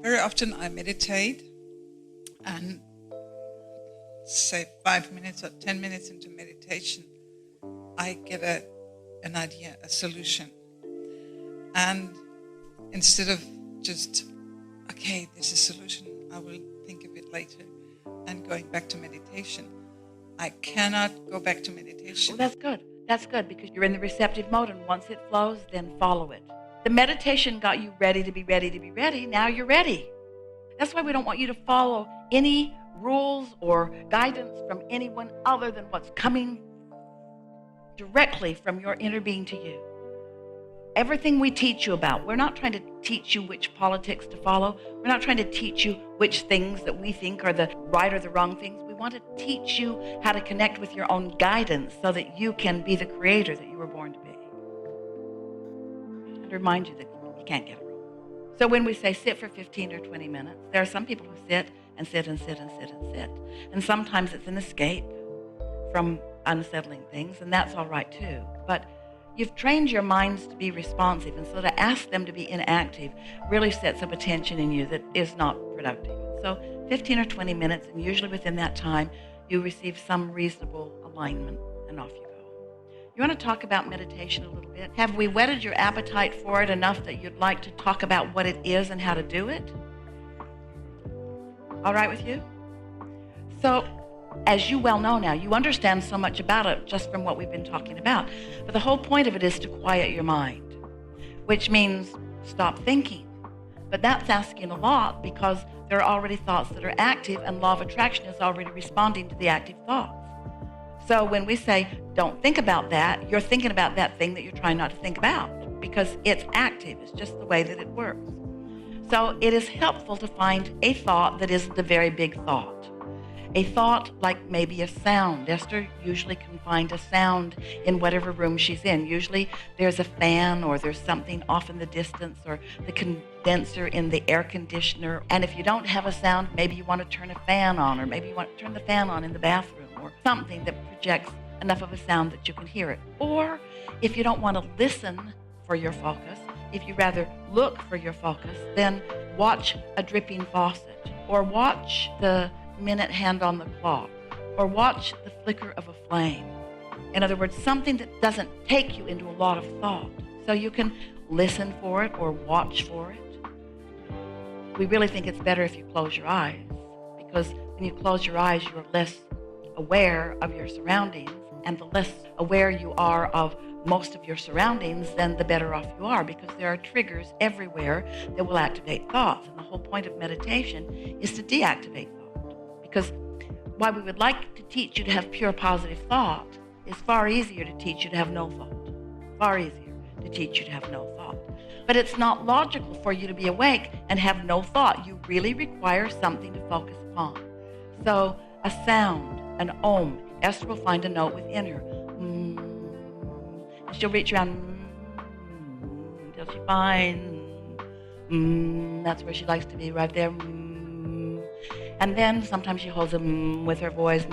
Very often I meditate, and say 5 minutes or 10 minutes into meditation, I get an idea, a solution. And instead of just, okay, there's a solution, I will think of it later, and going back to meditation, I cannot go back to meditation. Well, that's good. That's good because you're in the receptive mode, and once it flows, then follow it. The meditation got you ready to be ready to be ready. Now you're ready. That's why we don't want you to follow any rules or guidance from anyone other than what's coming directly from your inner being to you. Everything we teach you about, we're not trying to teach you which politics to follow. We're not trying to teach you which things that we think are the right or the wrong things. We want to teach you how to connect with your own guidance so that you can be the creator that you were born to be. And remind you that you can't get it wrong. So when we say sit for 15 or 20 minutes, there are some people who sit and sit and sit and sit and sit. And sometimes it's an escape from unsettling things, and that's all right too. But you've trained your minds to be responsive, and so to ask them to be inactive really sets up a tension in you that is not productive. So 15 or 20 minutes, and usually within that time, you receive some reasonable alignment, and off you go. You want to talk about meditation a little bit? Have we whetted your appetite for it enough that you'd like to talk about what it is and how to do it? All right with you? So, as you well know now, you understand so much about it just from what we've been talking about. But the whole point of it is to quiet your mind, which means stop thinking. But that's asking a lot because there are already thoughts that are active, and law of attraction is already responding to the active thoughts. So when we say, don't think about that, you're thinking about that thing that you're trying not to think about because it's active. It's just the way that it works. So it is helpful to find a thought that isn't a very big thought. A thought like maybe a sound. Esther usually can find a sound in whatever room she's in. Usually there's a fan or there's something off in the distance or the condenser in the air conditioner. And if you don't have a sound, maybe you want to turn a fan on, or maybe you want to turn the fan on in the bathroom, or something that projects enough of a sound that you can hear it. Or if you don't want to listen for your focus, if you rather look for your focus, then watch a dripping faucet, or watch the minute hand on the clock, or watch the flicker of a flame. In other words, something that doesn't take you into a lot of thought. So you can listen for it or watch for it. We really think it's better if you close your eyes, because when you close your eyes, you're less aware of your surroundings, and the less aware you are of most of your surroundings, then the better off you are, because there are triggers everywhere that will activate thoughts. And the whole point of meditation is to deactivate thought. Because while we would like to teach you to have pure positive thought, it's far easier to teach you to have no thought. Far easier to teach you to have no thought. But it's not logical for you to be awake and have no thought. You really require something to focus upon. So a sound, an om. Esther will find a note within her. And she'll reach around until she finds that's where she likes to be, right there. And then sometimes she holds them with her voice,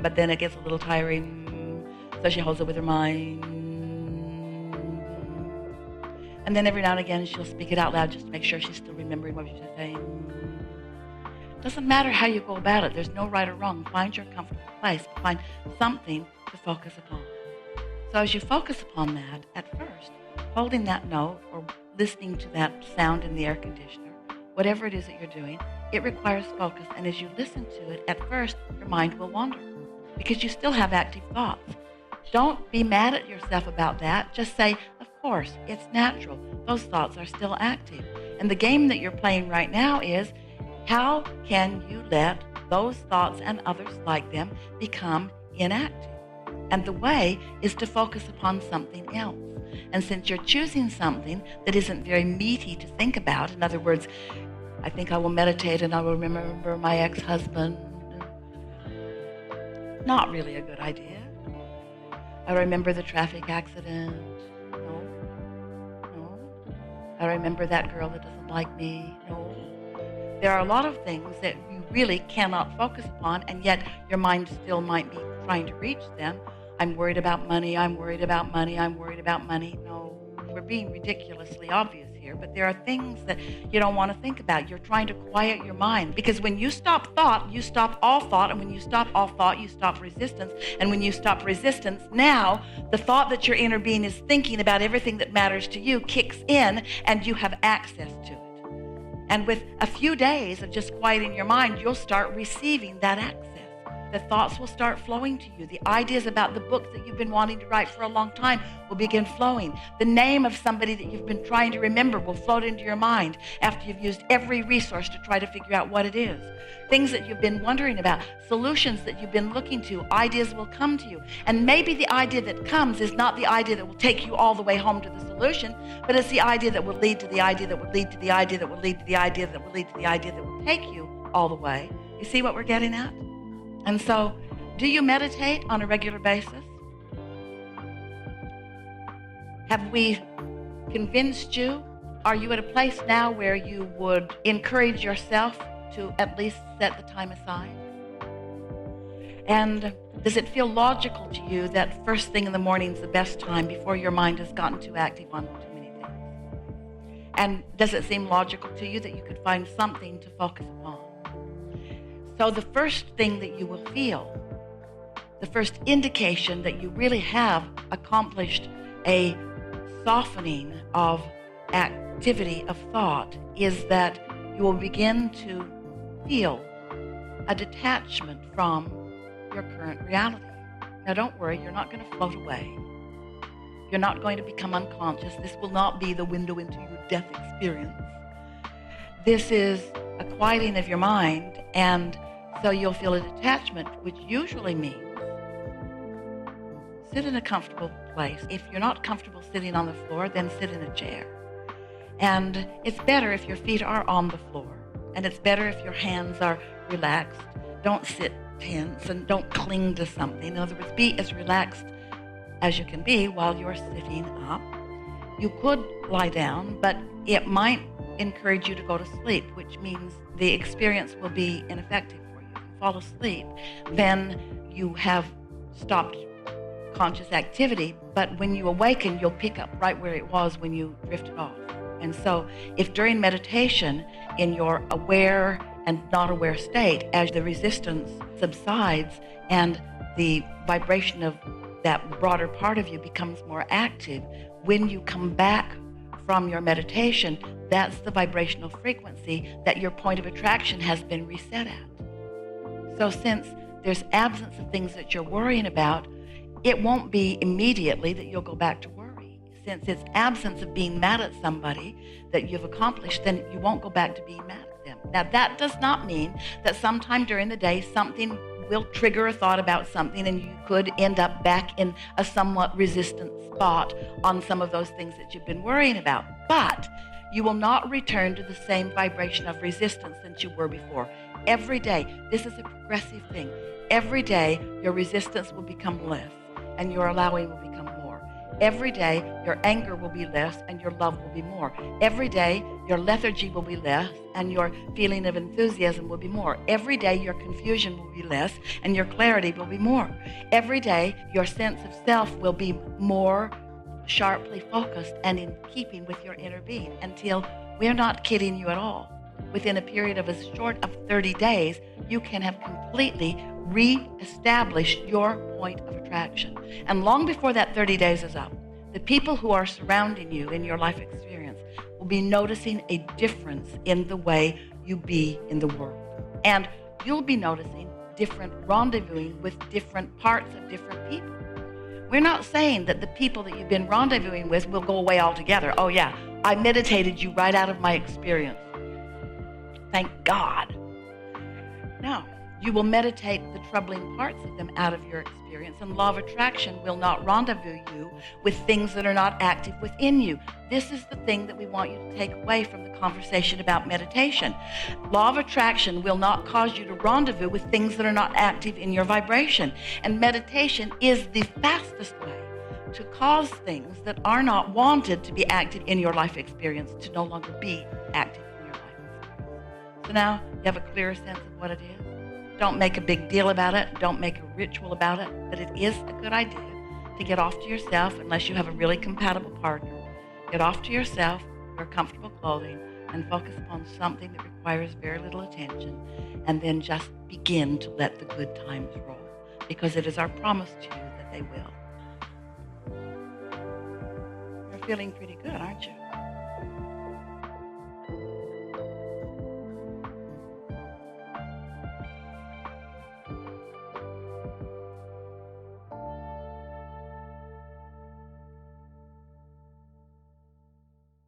but then it gets a little tiring, so she holds it with her mind. And then every now and again she'll speak it out loud just to make sure she's still remembering what she's saying. Doesn't matter how you go about it. There's no right or wrong. Find your comfortable place. Find something to focus upon. So as you focus upon that, at first, holding that note or listening to that sound in the air conditioner, whatever it is that you're doing, it requires focus. And as you listen to it, at first, your mind will wander because you still have active thoughts. Don't be mad at yourself about that. Just say, of course, it's natural. Those thoughts are still active. And the game that you're playing right now is, how can you let those thoughts and others like them become inactive? And the way is to focus upon something else. And since you're choosing something that isn't very meaty to think about, in other words, I think I will meditate and I will remember my ex-husband. Not really a good idea. I remember the traffic accident. No. I remember that girl that doesn't like me. No. There are a lot of things that you really cannot focus upon, and yet your mind still might be trying to reach them. I'm worried about money. I'm worried about money. I'm worried about money. No, we're being ridiculously obvious here. here, but there are things that you don't want to think about. You're trying to quiet your mind, because when you stop thought, you stop all thought, and when you stop all thought, you stop resistance, and when you stop resistance, now the thought that your inner being is thinking about everything that matters to you kicks in, and you have access to it. And with a few days of just quieting your mind, you'll start receiving that access. The thoughts will start flowing to you. The ideas about the books that you've been wanting to write for a long time will begin flowing. The name of somebody that you've been trying to remember will float into your mind after you've used every resource to try to figure out what it is. Things that you've been wondering about, solutions that you've been looking to, ideas will come to you. And maybe the idea that comes is not the idea that will take you all the way home to the solution, but it's the idea that will lead to the idea that will lead to the idea that will lead to the idea that will lead to the idea that will take you all the way. You see what we're getting at? And so, do you meditate on a regular basis? Have we convinced you? Are you at a place now where you would encourage yourself to at least set the time aside? And does it feel logical to you that first thing in the morning is the best time before your mind has gotten too active on too many things? And does it seem logical to you that you could find something to focus upon? So the first thing that you will feel, the first indication that you really have accomplished a softening of activity of thought, is that you will begin to feel a detachment from your current reality. Now don't worry, you're not going to float away. You're not going to become unconscious. This will not be the window into your death experience. This is a quieting of your mind, and so you'll feel a detachment, which usually means sit in a comfortable place. If you're not comfortable sitting on the floor, then sit in a chair. And it's better if your feet are on the floor. And it's better if your hands are relaxed. Don't sit tense and don't cling to something. In other words, be as relaxed as you can be while you're sitting up. You could lie down, but it might encourage you to go to sleep, which means the experience will be ineffective for you. If you fall asleep, then you have stopped conscious activity, but when you awaken, you'll pick up right where it was when you drifted off. And so if during meditation, in your aware and not aware state, as the resistance subsides and the vibration of that broader part of you becomes more active, when you come back from your meditation, that's the vibrational frequency that your point of attraction has been reset at. So since there's absence of things that you're worrying about, it won't be immediately that you'll go back to worry. Since it's absence of being mad at somebody that you've accomplished, then you won't go back to being mad at them. Now, that does not mean that sometime during the day something will trigger a thought about something and you could end up back in a somewhat resistant spot on some of those things that you've been worrying about. But you will not return to the same vibration of resistance that you were before. Every day, this is a progressive thing. Every day, your resistance will become less and your allowing will become more. Every day, your anger will be less and your love will be more. Every day, your lethargy will be less and your feeling of enthusiasm will be more. Every day, your confusion will be less and your clarity will be more. Every day, your sense of self will be more sharply focused and in keeping with your inner being, until we're not kidding you at all. Within a period of as short of 30 days, you can have completely re-established your point of attraction. And long before that 30 days is up, the people who are surrounding you in your life experience will be noticing a difference in the way you be in the world. And you'll be noticing different rendezvousing with different parts of different people. We're not saying that the people that you've been rendezvousing with will go away altogether. Oh yeah, I meditated you right out of my experience. Thank God. No, you will meditate the troubling parts of them out of your experience, and law of attraction will not rendezvous you with things that are not active within you. This is the thing that we want you to take away from the conversation about meditation. Law of attraction will not cause you to rendezvous with things that are not active in your vibration. And meditation is the fastest way to cause things that are not wanted to be active in your life experience to no longer be active in your life experience. So now you have a clearer sense of what it is. Don't make a big deal about it. Don't make a ritual about it. But it is a good idea to get off to yourself, unless you have a really compatible partner. Get off to yourself, where a comfortable clothing and focus upon something that requires very little attention, and then just begin to let the good times roll, because it is our promise to you that they will. You're feeling pretty good, aren't you?